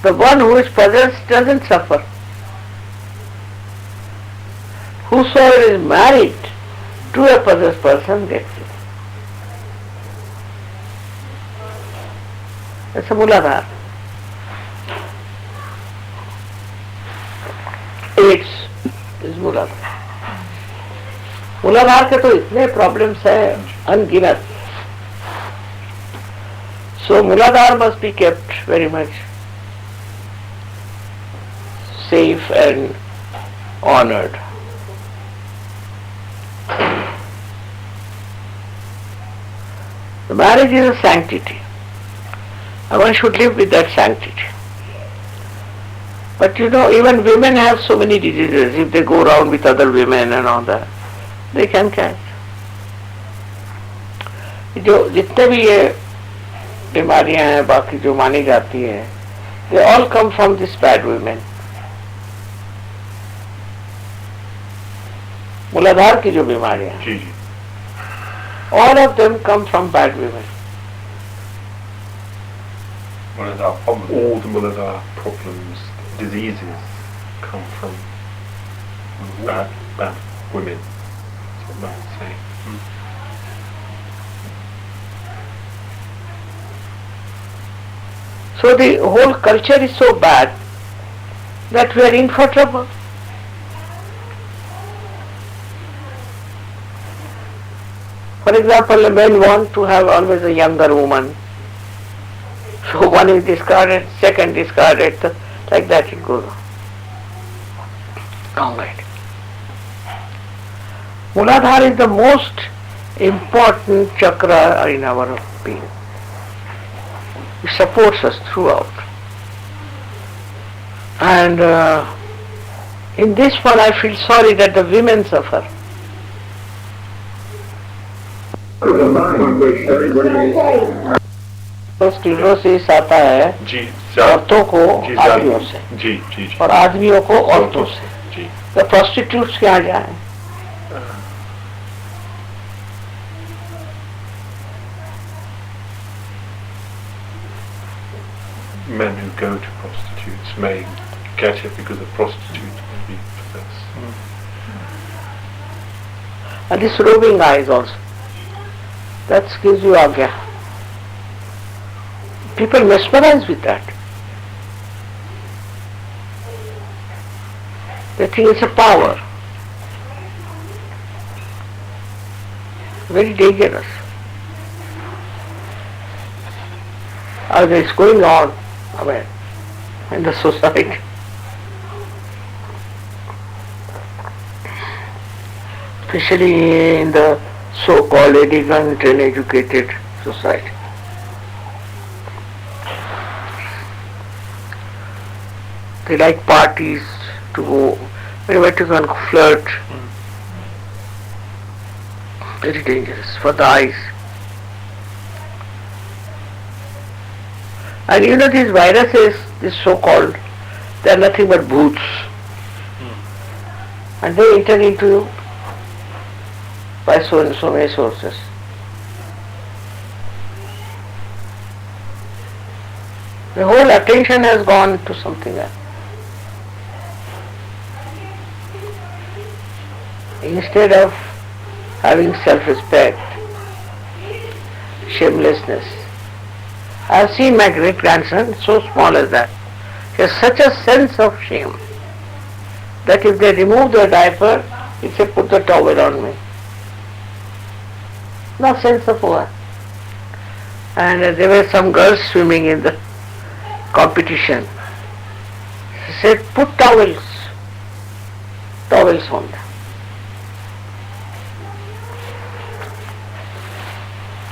the one who is possessed doesn't suffer. Whosoever is married to a possessed person gets it. It's a Muladhara. AIDS is Muladhara. Muladhara के तो इतने problems हैं अनगिनत. So Muladhara must be kept very much safe and honored. The marriage is a sanctity. And one should live with that sanctity. But you know, even women have so many diseases. If they go around with other women and all that, they can catch. जो जितने भी ये बीमारियां हैं बाकी जो मानी जाती हैं They all come from these bad women. मूलाधार की जो बीमारियां, जी जी all of them come from bad women. What is our problem? all the Muladhara problems, diseases come from bad women. That's what Matt is saying. So the whole culture is so bad that we are in for trouble. For example, the men want to have always a younger woman. So one is discarded, second discarded, like that it goes on. Wrong idea. Muladhara is the most important chakra in our being. It supports us throughout. And in this one I feel sorry that the women suffer. तो sclerosis आता है जी औरतों को जी आदमियों से जी जी जी और आदमियों को औरतों से. जी तो प्रोस्टिट्यूट्स के यहाँ जाए. men who go to prostitutes may get it because a prostitute may be possessed. And this roving eyes also. That gives you agya. People mesmerize with that. They think it's a power. Very dangerous. As it's going on, I mean, in the society. Especially in the so-called elegant and educated society. They like parties to go, wherever to go and flirt. Very dangerous for the eyes. And you know these viruses, this so-called, they are nothing but bhoots. And they enter into you by so and so many sources. The whole attention has gone to something else. Instead of having self-respect, shamelessness. I have seen my great-grandson, so small as that. He has such a sense of shame that if they remove the diaper, he said, put the towel on me. No sense of what. And there were some girls swimming in the competition. He said, put towels on them.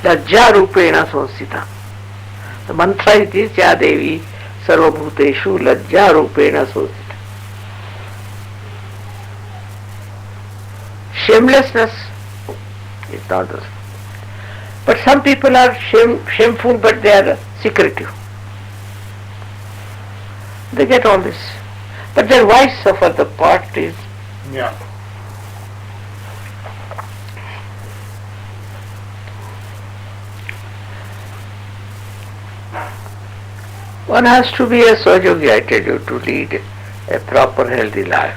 Lajja rupena sonsita. The mantra is Ya Devi Sarvabhuteshu Lajja rupena sonsita. Shamelessness is not the. But some people are shameful, but they are secretive. They get all this. But their wives suffer the part is. Yeah. One has to be a Sahajogi, I tell you, to lead a proper healthy life.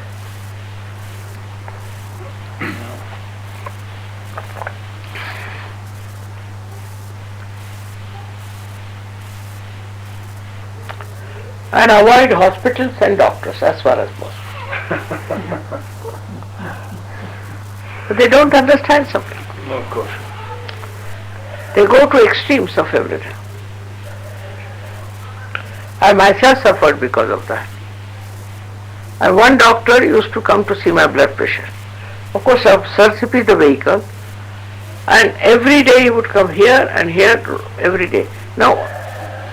And avoid hospitals and doctors as far as possible. But they don't understand something. No, of course. They go to extremes of everything. I myself suffered because of that. And one doctor used to come to see my blood pressure. Of course, Sir CP is the vehicle, and every day he would come here and here every day. Now,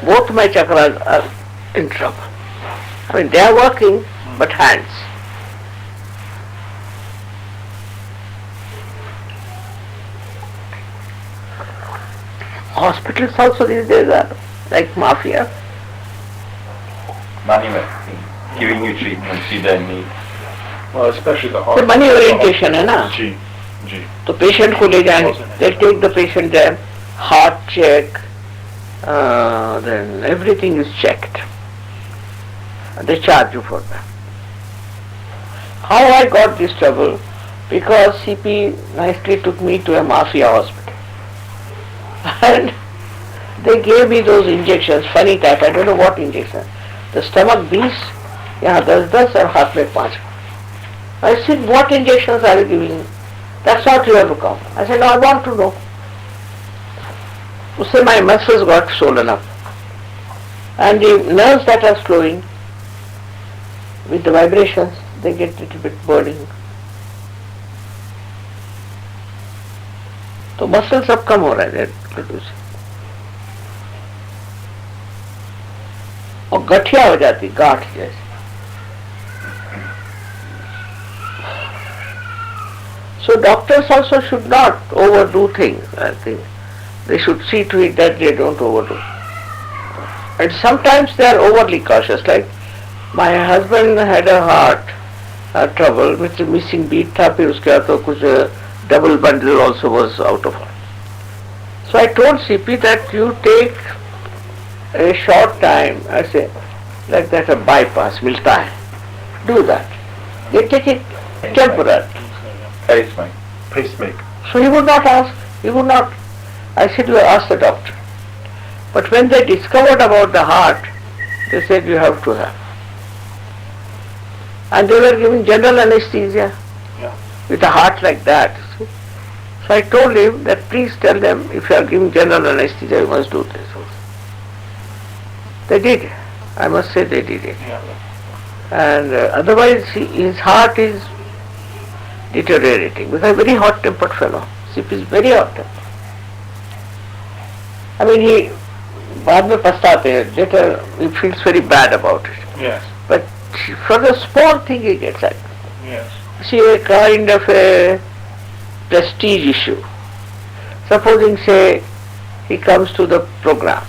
both my chakras are in trouble. I mean, they are working, but hands. Hospitals also these days are like mafia. money giving you treatments you don't need. Well, especially the तो heart. Money orientation है ना, जी जी तो patient को ले जाएंगे, they take the patient there, heart check, then everything is checked. They charge you for that. How I got this trouble? Because CP nicely took me to a mafia hospital. And they gave me those injections, funny type, I don't know what injection. The stomach beats, यहाँ 10 और हाथ में 5. I said, what injections are you giving me? That's not you have to come. I said, no, I want to know. So my muscles got swollen up. And the nerves that are flowing, with the vibrations, they get a little bit burning. तो muscle सब कम हो रहा है से और गठिया हो जाती, गांठ जैसे. So doctors also should not overdo things. I think they should see to it that they don't overdo. And sometimes they are overly cautious. Like my husband had a heart trouble with the missing beat था, फिर उसके बाद तो कुछ double bundle also was out of order. So I told CP that you take a short time, I say, like that a bypass, milta hai. Do that. They take it temporary. Pacemaker. pacemaker. So he would not ask, he would not. I said, you ask the doctor. But when they discovered about the heart, they said you have to have. And they were giving general anesthesia with a heart like that. See? So I told him that please tell them if you are giving general anesthesia, you must do this also. They did. I must say they did it. And otherwise his heart is deteriorating because a very hot-tempered fellow. CP is very hot-tempered. I mean, he बाद में पछताते हैं, later he feels very bad about it. Yes. But for the small thing he gets angry. Yes. See, a kind of a prestige issue. Supposing, say, he comes to the program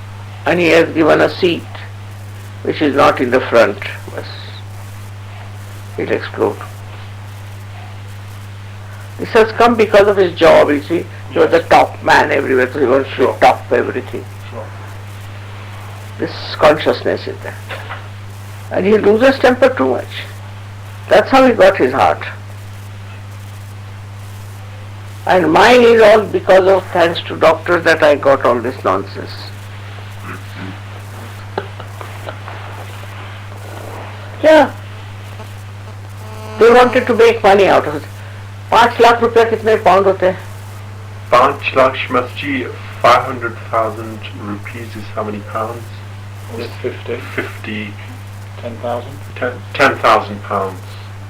and he has given a seat which is not in the front, but he'll explode. This has come because of his job, you see. He was the top man everywhere, so he wants to top everything. Sure. This consciousness is there. And he loses temper too much. That's how he got his heart. And mine is all because of, thanks to doctors, that I got all this nonsense. Yeah. They wanted to make money out of it. 5 lakh रुपया कितने pound होते हैं? 5 lakh Shmasji, 500,000 rupees is how many pounds? Is it 50? 50, 10,000? 10,000 pounds.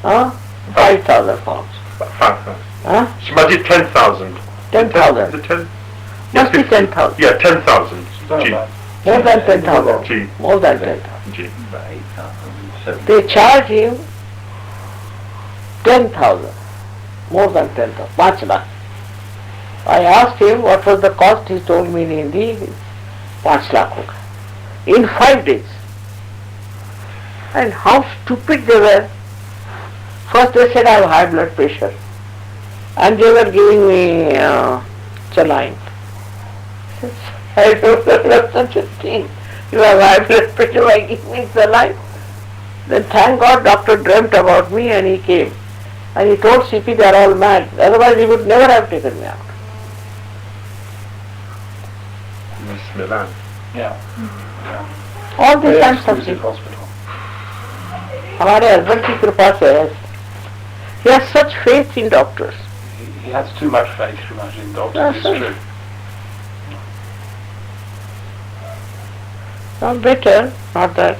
Huh? 5,000 pounds. 5,000. Huh? Shmasji, 10,000. 10,000. Is it 10? Must be 50. 10,000. Yeah, 10,000. Don't Ji, know. More than 10,000. ji, More than 10,000. ji. They charge him 10,000. More than 10,000. 5 lakh. I asked him what was the cost. He told me in Hindi, 5 lakh hoga. In 5 days. And how stupid they were. First they said I have high blood pressure. And they were giving me saline. I don't know such a thing. You have high blood pressure, why give me saline? Then thank God doctor dreamt about me and he came. And he told CP they are all mad. Otherwise he would never have taken me out. Miss Milan. Yeah. All this Very time exclusive suffering. hospital. हमारे husband की कृपा से है. He has such faith in doctors. He has too much faith, too much in doctors. Yes, It's sir. true. Not better, not that.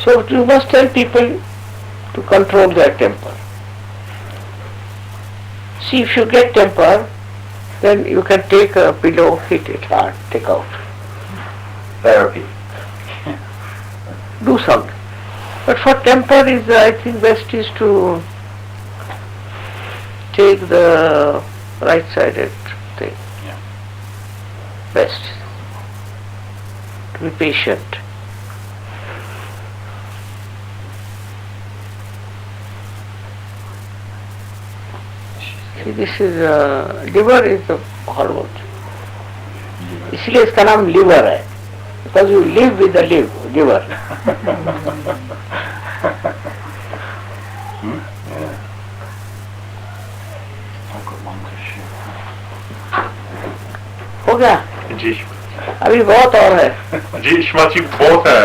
So you must tell people to control their temper. See, if you get temper, then you can take a pillow, hit it hard, take out. Therapy. Do something. But for temper is, I think best is to take the right-sided thing. Yeah. Best. To be patient. See, this is liver is the hormone. इसलिए इसका नाम liver है. Because you live with the liver. I've got one to shoot. हो गया? जी अभी बहुत और है. जी इस्मा जी बहुत है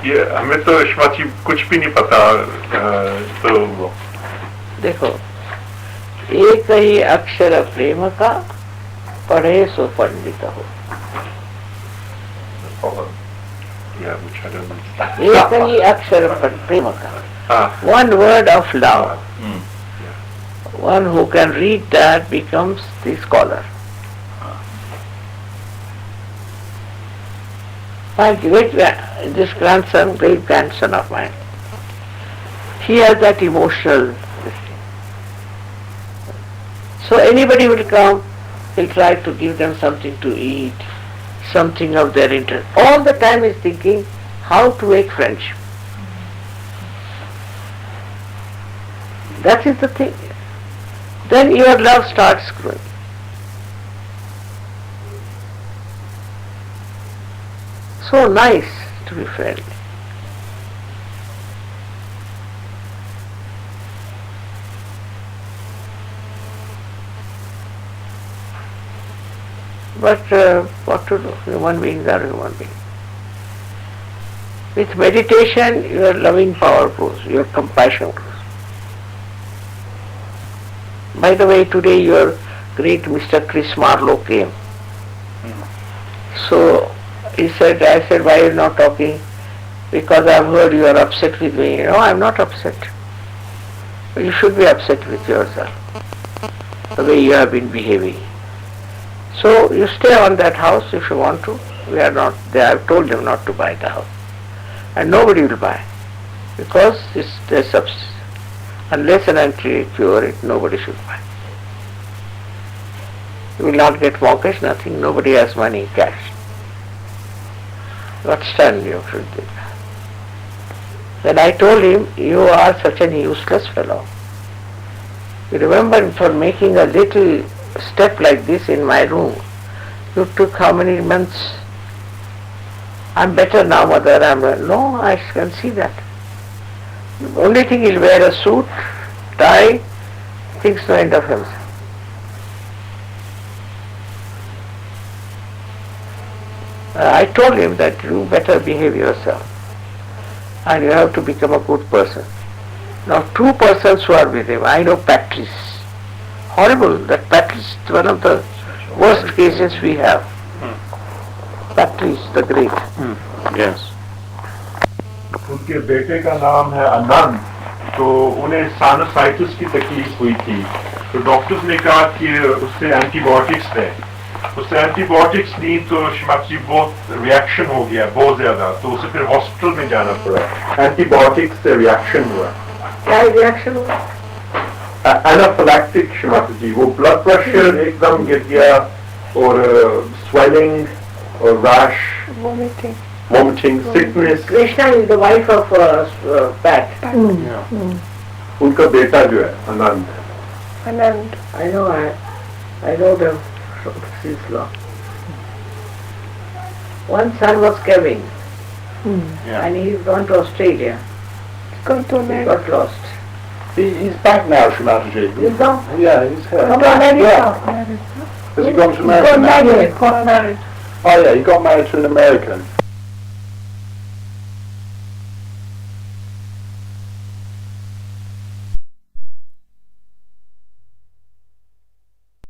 ये हमें तो इस्मा जी कुछ भी नहीं पता तो देखो, एक ही अक्षर प्रेम का पढ़े सो पंडित हो. या which I don't understand. एक ही अक्षर प्रेम का. हाँ One word of love. One who can read that becomes the scholar. My this grandson, great grandson of mine, he has that emotional. So anybody will come, he'll try to give them something to eat, something of their interest. All the time he's thinking how to make friendship. That is the thing. Then your love starts growing. So nice to be friendly. But what to do? Human beings are human beings. With meditation, your loving power grows, your compassion grows. By the way, today your great Mr. Chris Marlowe came. So I said, why are you not talking? Because I've heard you are upset with me. No, I'm not upset. You should be upset with yourself, the way you have been behaving. So you stay on that house if you want to. We are not there. I've told them not to buy the house. And nobody will buy. Because there's substance. Unless and until you cure it, nobody should buy. You will not get mortgage, nothing. Nobody has money, cash. What stand you should do? Then I told him, you are such an useless fellow. You remember for making a little step like this in my room, you took how many months? I'm better now, mother. No, I can see that. The only thing he'll wear a suit, tie, thinks no end of himself. I told him that you better behave yourself and you have to become a good person. Now 2 persons who are with him, I know Patrice. Horrible, that Patrice is one of the worst cases we have. Patrice the Great. Yes. उनके बेटे का नाम है आनंद. तो उन्हें sinusitis की तकलीफ हुई थी. तो डॉक्टर्स ने कहा कि उससे एंटीबायोटिक्स दें. उससे एंटीबायोटिक्स दी तो श्रीमती बहुत रिएक्शन हो गया बहुत ज्यादा. तो उसे फिर हॉस्पिटल में जाना पड़ा. एंटीबायोटिक्स से रिएक्शन हुआ. क्या रिएक्शन हुआ? एनाफिलैक्टिक श्रीमती जी. वो ब्लड प्रेशर एकदम गिर गया और स्वेलिंग और rash, vomiting, sickness. Krishna is the wife of Pat. उनका बेटा जो है आनंद. Anand. I know them since long. One son was Kevin, and he's gone to Australia. Gone to He America. got lost. He's back now, Shrimataji. He's gone. Yeah, he's here. Gone to America. Yeah. Has he gone to Got America now? married. Got married. Oh yeah, he got married to an American.